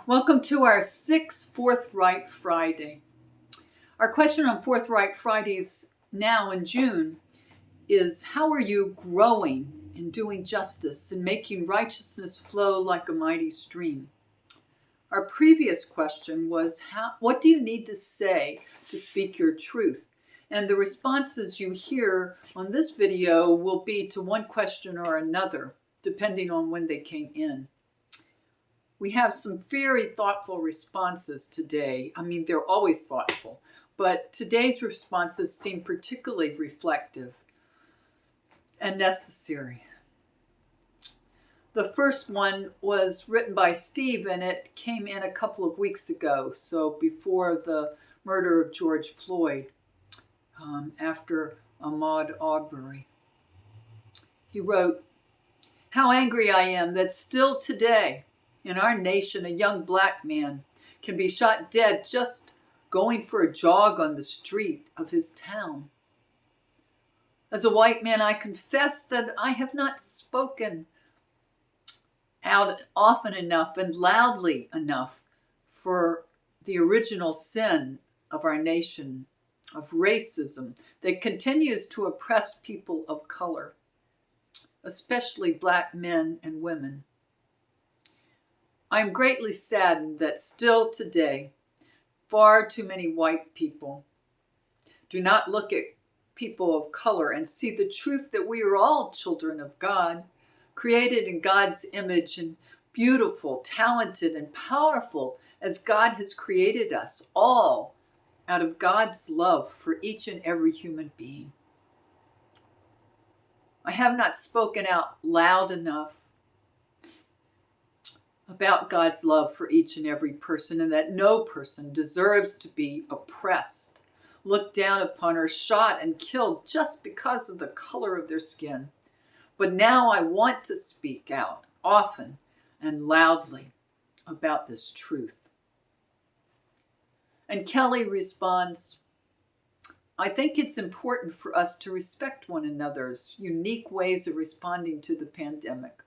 Welcome to our sixth Forthright Friday. Our question on Forthright Fridays now in June is, how are you growing in doing justice and making righteousness flow like a mighty stream? Our previous question was, what do you need to say to speak your truth? And the responses you hear on this video will be to one question or another, depending on when they came in. We have some very thoughtful responses today. I mean, they're always thoughtful, but today's responses seem particularly reflective and necessary. The first one was written by Steve, and it came in a couple of weeks ago, so before the murder of George Floyd, after Ahmaud Arbery. He wrote, "How angry I am that still today, in our nation, a young black man can be shot dead just going for a jog on the street of his town. As a white man, I confess that I have not spoken out often enough and loudly enough for the original sin of our nation, of racism that continues to oppress people of color, especially black men and women. I am greatly saddened that still today, far too many white people do not look at people of color and see the truth that we are all children of God, created in God's image and beautiful, talented, and powerful as God has created us, all out of God's love for each and every human being. I have not spoken out loud enough about God's love for each and every person, and that no person deserves to be oppressed, looked down upon, or shot and killed just because of the color of their skin. But now I want to speak out often and loudly about this truth." And Kelly responds, "I think it's important for us to respect one another's unique ways of responding to the pandemic.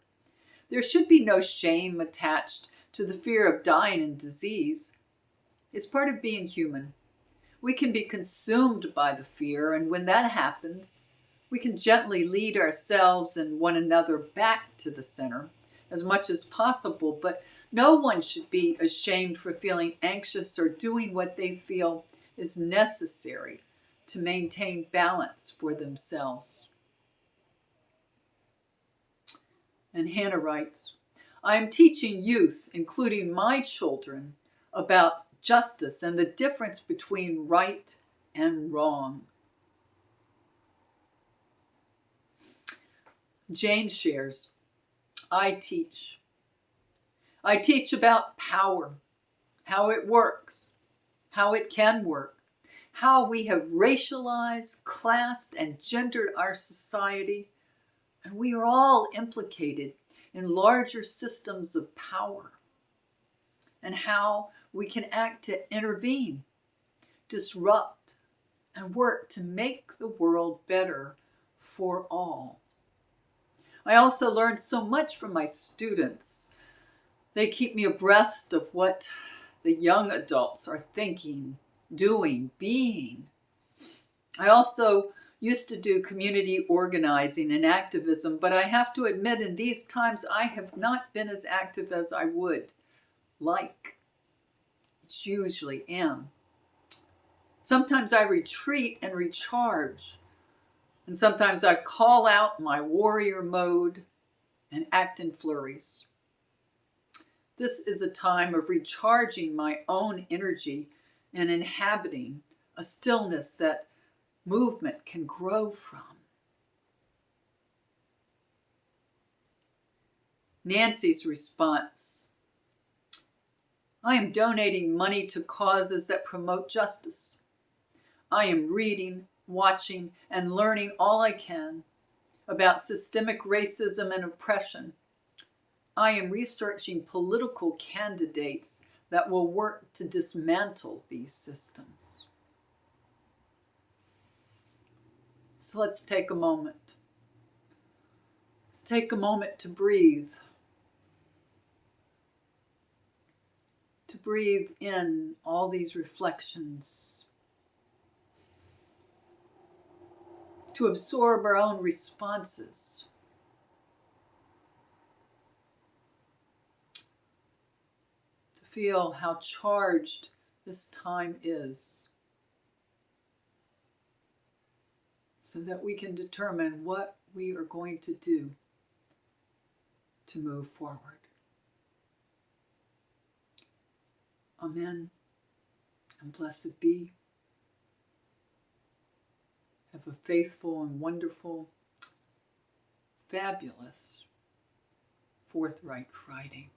There should be no shame attached to the fear of dying and disease. It's part of being human. We can be consumed by the fear, and when that happens, we can gently lead ourselves and one another back to the center as much as possible, but no one should be ashamed for feeling anxious or doing what they feel is necessary to maintain balance for themselves." And Hannah writes, "I am teaching youth, including my children, about justice and the difference between right and wrong." Jane shares, I teach about power, how it works, how it can work, how we have racialized, classed, and gendered our society, and we are all implicated in larger systems of power, and how we can act to intervene, disrupt, and work to make the world better for all. I also learned so much from my students. They keep me abreast of what the young adults are thinking, doing, being. I also used to do community organizing and activism, but I have to admit in these times I have not been as active as I would like. Usually am. Sometimes I retreat and recharge, and sometimes I call out my warrior mode and act in flurries. This is a time of recharging my own energy and inhabiting a stillness that movement can grow from. Nancy's response, I am donating money to causes that promote justice. I am reading, watching, and learning all I can about systemic racism and oppression. I am researching political candidates that will work to dismantle these systems. So let's take a moment. Let's take a moment to breathe. breathe in all these reflections, to absorb our own responses, to feel how charged this time is, so that we can determine what we are going to do to move forward. Amen, and blessed be. Have a faithful and wonderful, fabulous Forthright Friday.